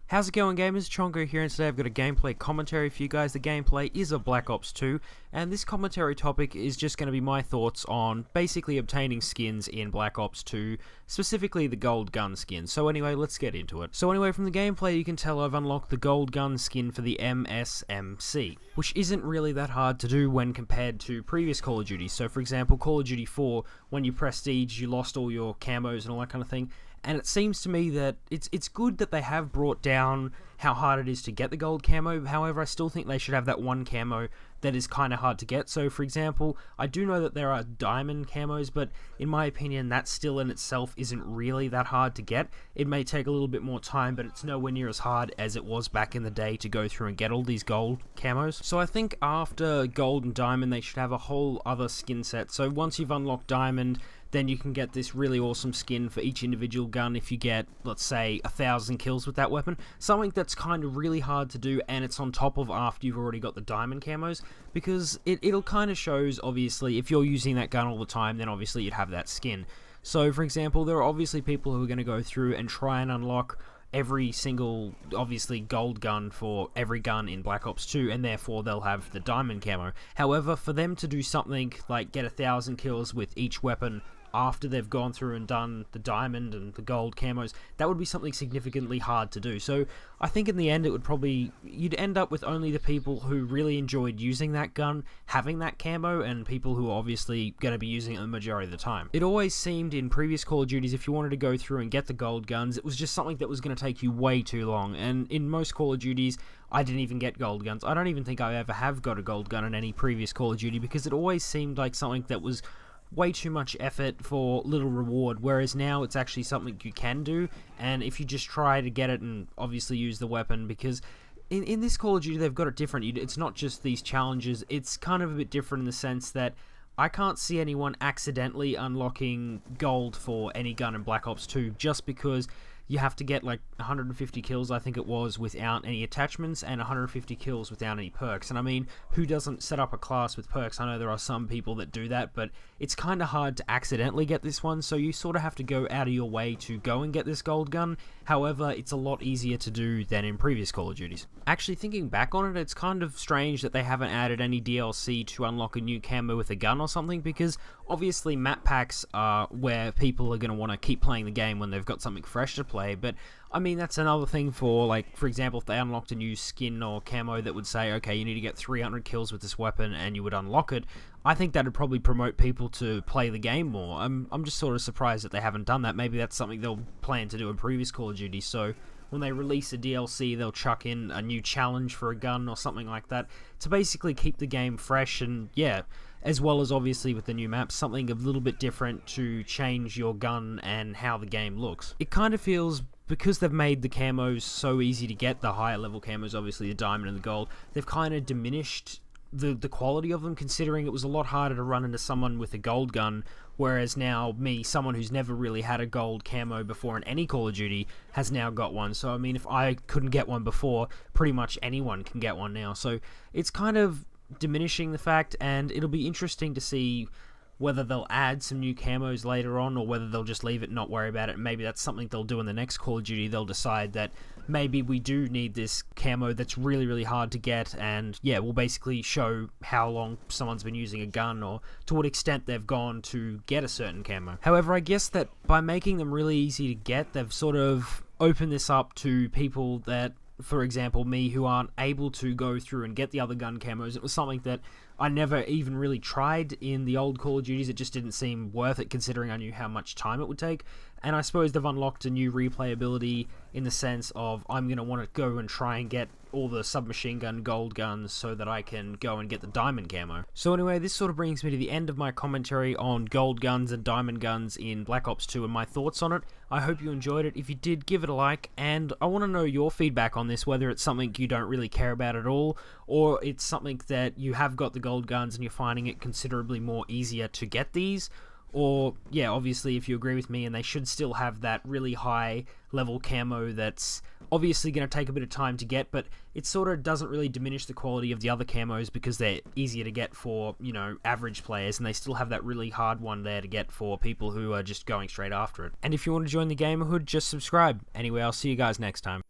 How's it going, gamers? Chongo here, and today I've got a gameplay commentary for you guys. The gameplay is of Black Ops 2, and this commentary topic is just going to be my thoughts on basically obtaining skins in Black Ops 2, specifically the gold gun skin. So anyway, let's get into it. So anyway, from the gameplay you can tell I've unlocked the gold gun skin for the MSMC, which isn't really that hard to do when compared to previous Call of Duty. So for example, Call of Duty 4, when you prestige, you lost all your camos and all that kind of thing. And it seems to me that it's good that they have brought down how hard it is to get the gold camo. However, I still think they should have that one camo that is kind of hard to get. So, for example, I do know that there are diamond camos, but in my opinion, that still in itself isn't really that hard to get. It may take a little bit more time, but it's nowhere near as hard as it was back in the day to go through and get all these gold camos. So I think after gold and diamond, they should have a whole other skin set. So once you've unlocked diamond, then you can get this really awesome skin for each individual gun if you get, let's say, 1,000 kills with that weapon. Something that's kind of really hard to do, and it's on top of after you've already got the diamond camos, because it'll kind of shows, obviously, if you're using that gun all the time, then obviously you'd have that skin. So, for example, there are obviously people who are going to go through and try and unlock every single, obviously, gold gun for every gun in Black Ops 2, and therefore they'll have the diamond camo. However, for them to do something like get 1,000 kills with each weapon after they've gone through and done the diamond and the gold camos, that would be something significantly hard to do. So I think in the end it would probably, you'd end up with only the people who really enjoyed using that gun having that camo, and people who are obviously going to be using it the majority of the time. It always seemed in previous Call of Duties, if you wanted to go through and get the gold guns, it was just something that was going to take you way too long. And in most Call of Duties, I didn't even get gold guns. I don't even think I ever have got a gold gun in any previous Call of Duty, because it always seemed like something that was way too much effort for little reward, whereas now it's actually something you can do, and if you just try to get it and obviously use the weapon, because in this Call of Duty they've got it different. It's not just these challenges, it's kind of a bit different in the sense that I can't see anyone accidentally unlocking gold for any gun in Black Ops 2 just because you have to get like 150 kills, I think it was, without any attachments, and 150 kills without any perks. And I mean, who doesn't set up a class with perks? I know there are some people that do that, but it's kind of hard to accidentally get this one, so you sort of have to go out of your way to go and get this gold gun. However, it's a lot easier to do than in previous Call of Duties. Actually, thinking back on it, it's kind of strange that they haven't added any DLC to unlock a new camo with a gun or something, because obviously map packs are where people are going to want to keep playing the game when they've got something fresh to play. But I mean, that's another thing for, like, for example, if they unlocked a new skin or camo that would say, okay, you need to get 300 kills with this weapon and you would unlock it, I think that would probably promote people to play the game more. I'm just sort of surprised that they haven't done that. Maybe that's something they'll plan to do in previous Call of Duty, so when they release a DLC, they'll chuck in a new challenge for a gun or something like that to basically keep the game fresh, and yeah, as well as obviously with the new maps, something a little bit different to change your gun and how the game looks. It kind of feels, because they've made the camos so easy to get, the higher level camos, obviously the diamond and the gold, they've kind of diminished the quality of them, considering it was a lot harder to run into someone with a gold gun, whereas now me, someone who's never really had a gold camo before in any Call of Duty, has now got one. So I mean, if I couldn't get one before, pretty much anyone can get one now. So it's kind of diminishing the fact, and it'll be interesting to see whether they'll add some new camos later on, or whether they'll just leave it and not worry about it. Maybe that's something they'll do in the next Call of Duty. They'll decide that maybe we do need this camo that's really, really hard to get, and yeah, we'll basically show how long someone's been using a gun, or to what extent they've gone to get a certain camo. However, I guess that by making them really easy to get, they've sort of opened this up to people that, for example, me, who aren't able to go through and get the other gun camos. It was something that I never even really tried in the old Call of Duties. It just didn't seem worth it, considering I knew how much time it would take. And I suppose they've unlocked a new replayability in the sense of I'm going to want to go and try and get all the submachine gun gold guns so that I can go and get the diamond camo. So anyway, this sort of brings me to the end of my commentary on gold guns and diamond guns in Black Ops 2 and my thoughts on it. I hope you enjoyed it. If you did, give it a like, and I want to know your feedback on this, whether it's something you don't really care about at all, or it's something that you have got the gold guns and you're finding it considerably more easier to get these. Or, yeah, obviously if you agree with me and they should still have that really high level camo that's obviously going to take a bit of time to get, but it sort of doesn't really diminish the quality of the other camos because they're easier to get for, you know, average players, and they still have that really hard one there to get for people who are just going straight after it. And if you want to join the gamerhood, just subscribe. Anyway, I'll see you guys next time.